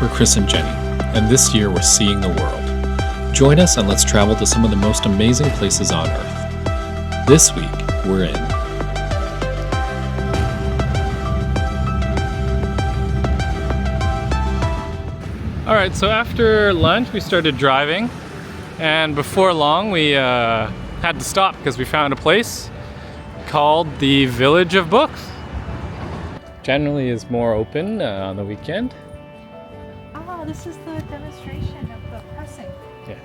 We're Chris and Jenny, and this year we're seeing the world. Join us and let's travel to some of the most amazing places on Earth. This week, we're in Alright, so after lunch we started driving, and before long we had to stop because we found a place called the Village of Books. Generally is more open on the weekend. Oh, this is the demonstration of the pressing. Yes.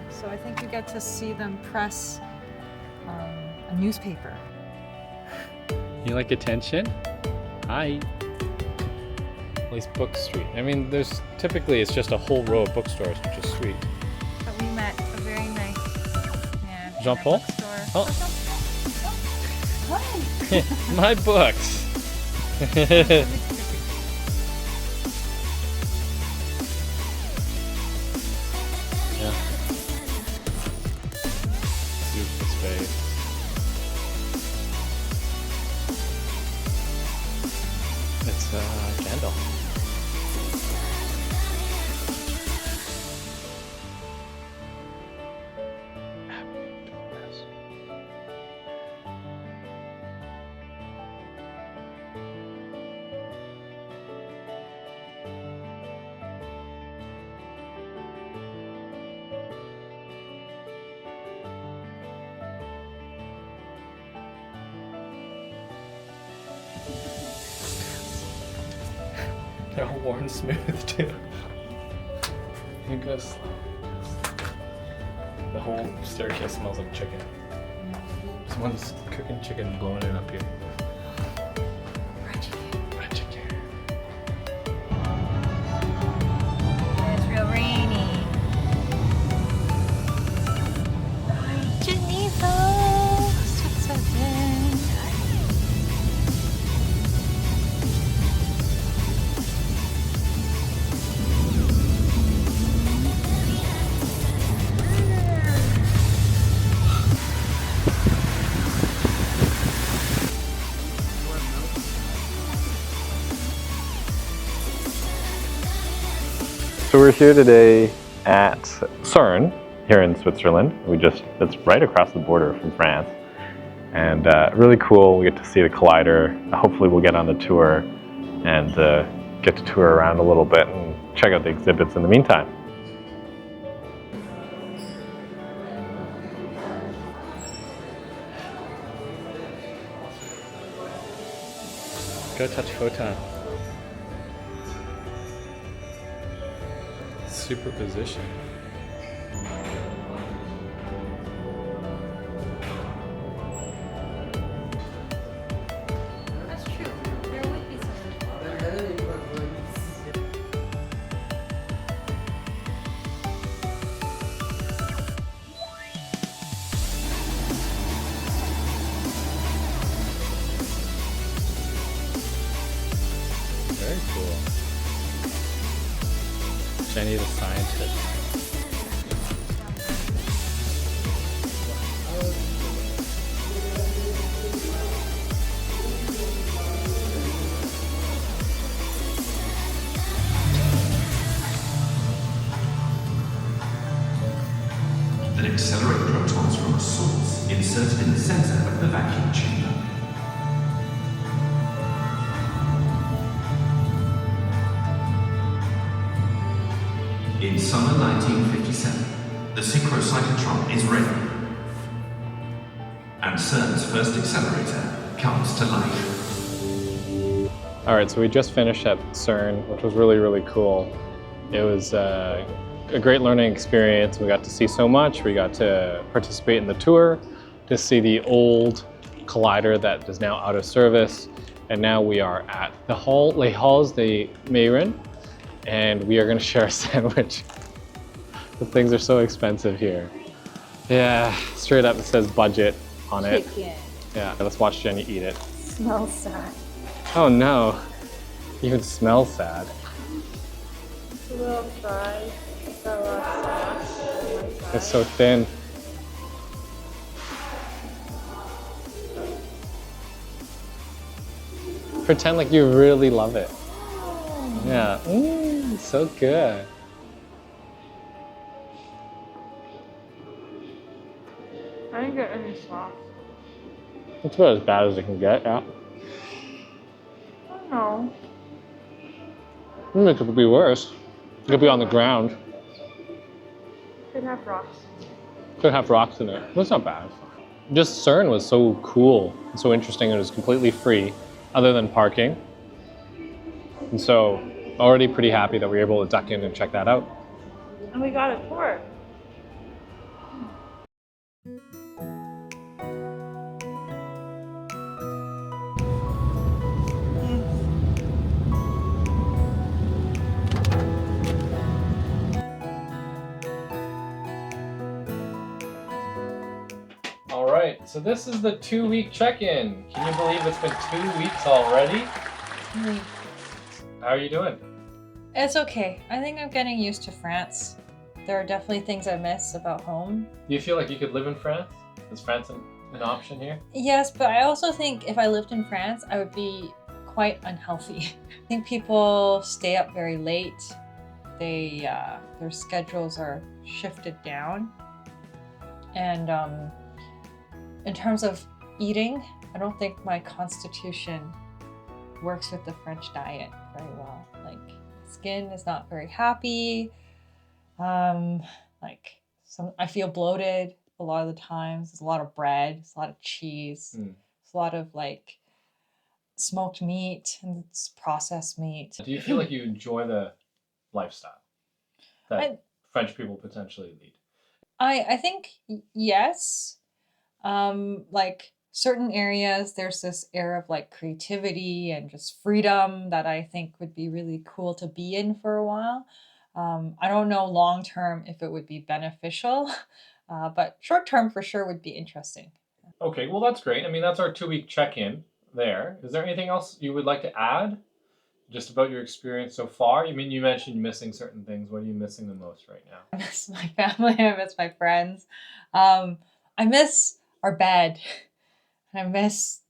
So I think you get to see them press a newspaper. You like attention? Hi. At least Book Street. I mean, there's typically it's just a whole row of bookstores, which is sweet. But we met a very nice man. Jean-Paul? Oh. Hi. My books. Yeah. Beautiful space. It's Gandalf. They're all worn smooth too. You go slow. The whole staircase smells like chicken. Someone's cooking chicken, blowing it up here. Fried chicken. Fried chicken. It's real rainy. Hi, Geneva, Switzerland. So we're here today at CERN here in Switzerland. It's right across the border from France. And really cool, we get to see the collider. Hopefully we'll get on the tour and get to tour around a little bit and check out the exhibits in the meantime. Go touch photon. Superposition. That's true. There would be some. Very cool. Jenny the scientist. That accelerate protons from a source inserted in the center of the vacuum chamber. In summer 1957, the synchrocyclotron is ready, and CERN's first accelerator comes to life. All right, so we just finished at CERN, which was really, really cool. It was a great learning experience. We got to see so much. We got to participate in the tour, to see the old collider that is now out of service. And now we are at the Les Halles de Mayrin, and we are gonna share a sandwich. The things are so expensive here. Yeah, straight up it says budget on it. Chicken. Yeah, let's watch Jenny eat it. Smells sad. Oh no, you even smell sad. It's a little fried. It's got a lot of sauce. It's so thin. Pretend like you really love it. Yeah. So good. I didn't get any sauce. It's about as bad as it can get, yeah. Oh no. It could be worse. It could be on the ground. Could have rocks. Could have rocks in it. It's not bad. Just CERN was so cool and so interesting. It was completely free, other than parking. And so, already pretty happy that we were able to duck in and check that out. And we got a tour. All right, so this is the 2-week check-in. Can you believe it's been 2 weeks already? How are you doing? It's okay. I think I'm getting used to France. There are definitely things I miss about home. Do you feel like you could live in France? Is France an option here? Yes, but I also think if I lived in France, I would be quite unhealthy. I think people stay up very late. Their schedules are shifted down. And in terms of eating, I don't think my constitution works with the French diet very well. Like, skin is not very happy. I feel bloated a lot of the times. There's a lot of bread, there's a lot of cheese, there's a lot of like smoked meat and it's processed meat. Do you feel like you enjoy the lifestyle that French people potentially lead? I think yes. Like certain areas, there's this air of like creativity and just freedom that I think would be really cool to be in for a while. I don't know long term if it would be beneficial, but short term for sure would be interesting. Okay, well that's great. I mean, that's our 2-week check-in there. Is there anything else you would like to add just about your experience so far? You mentioned missing certain things. What are you missing the most right now? I miss my family. I miss my friends. I miss our bed. And I miss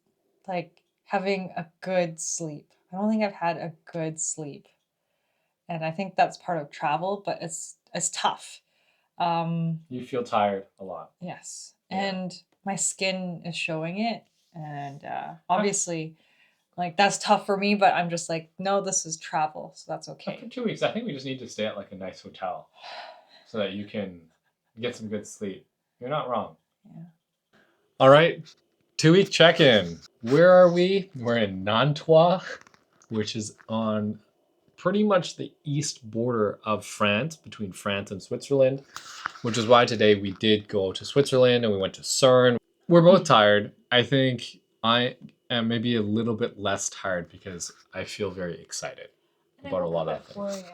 like having a good sleep. I don't think I've had a good sleep. And I think that's part of travel, but it's tough. You feel tired a lot. Yes. Yeah. And my skin is showing it. And obviously, like that's tough for me, but I'm just like, no, this is travel. So that's okay. After 2 weeks, I think we just need to stay at like a nice hotel so that you can get some good sleep. You're not wrong. Yeah. All right, 2-week check-in. Where are we? We're in Nantes, which is on pretty much the east border of France, between France and Switzerland, which is why today we did go to Switzerland and we went to CERN. We're both tired. I think I am maybe a little bit less tired because I feel very excited about a lot of things.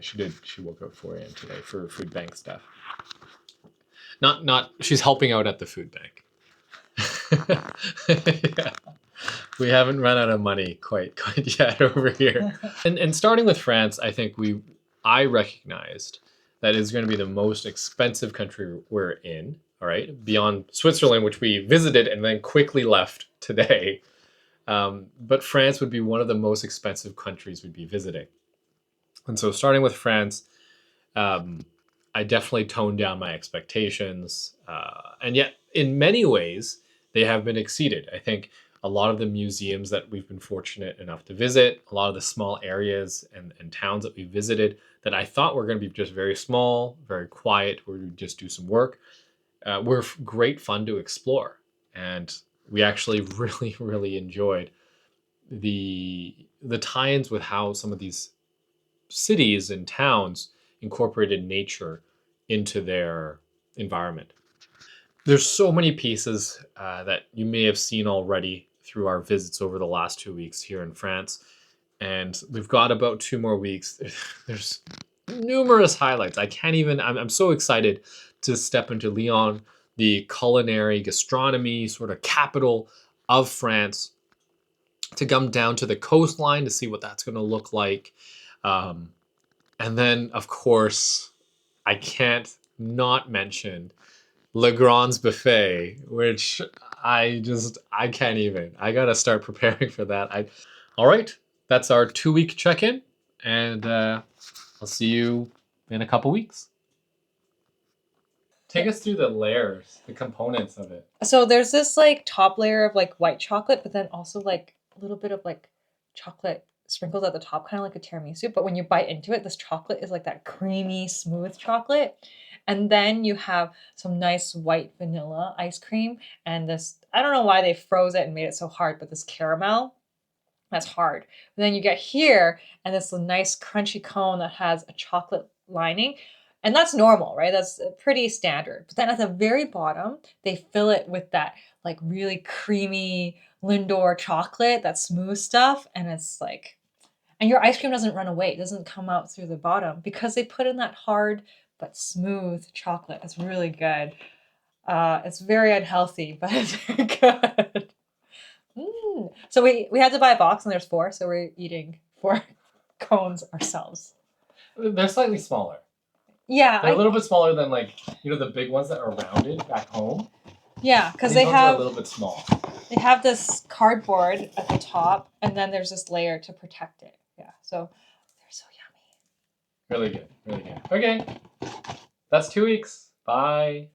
She did. She woke up at 4 a.m. today for food bank stuff. She's helping out at the food bank. Yeah. We haven't run out of money quite yet over here. And starting with France, I think I recognized that it's going to be the most expensive country we're in, all right? Beyond Switzerland, which we visited and then quickly left today. But France would be one of the most expensive countries we'd be visiting. And so starting with France, I definitely toned down my expectations. And yet, in many ways, they have been exceeded. I think a lot of the museums that we've been fortunate enough to visit, a lot of the small areas and towns that we visited that I thought were going to be just very small, very quiet, where we would just do some work, were great fun to explore. And we actually really, really enjoyed the tie-ins with how some of these cities and towns incorporated nature into their environment. There's so many pieces that you may have seen already through our visits over the last 2 weeks here in France. And we've got about 2 more weeks. There's numerous highlights. I'm so excited to step into Lyon, the culinary gastronomy sort of capital of France, to come down to the coastline to see what that's going to look like. And then, of course, I can't not mention Le Grand's Buffet, which I can't even. I gotta start preparing for that. All right, that's our 2-week check-in, and I'll see you in a couple weeks. Take us through the layers, the components of it. So there's this like top layer of like white chocolate, but then also like a little bit of like chocolate sprinkled at the top, kind of like a tiramisu. But when you bite into it, this chocolate is like that creamy, smooth chocolate. And then you have some nice white vanilla ice cream and this, I don't know why they froze it and made it so hard, but this caramel that's hard. But then you get here and this nice crunchy cone that has a chocolate lining. And that's normal, right? That's pretty standard. But then at the very bottom, they fill it with that like really creamy Lindor chocolate, that smooth stuff. And it's like, and your ice cream doesn't run away. It doesn't come out through the bottom because they put in that hard but smooth chocolate. It's really good. It's very unhealthy, but it's very good. So we had to buy a box and there's 4, so we're eating 4 cones ourselves. They're slightly smaller. Yeah, They're a little bit smaller than like, you know, the big ones that are rounded back home. yeah, because These they ones are have a little bit small. they have this cardboard at the top, and then there's this layer to protect it. Yeah, so they're so yummy. Really good, really good. Okay, that's 2 weeks. Bye.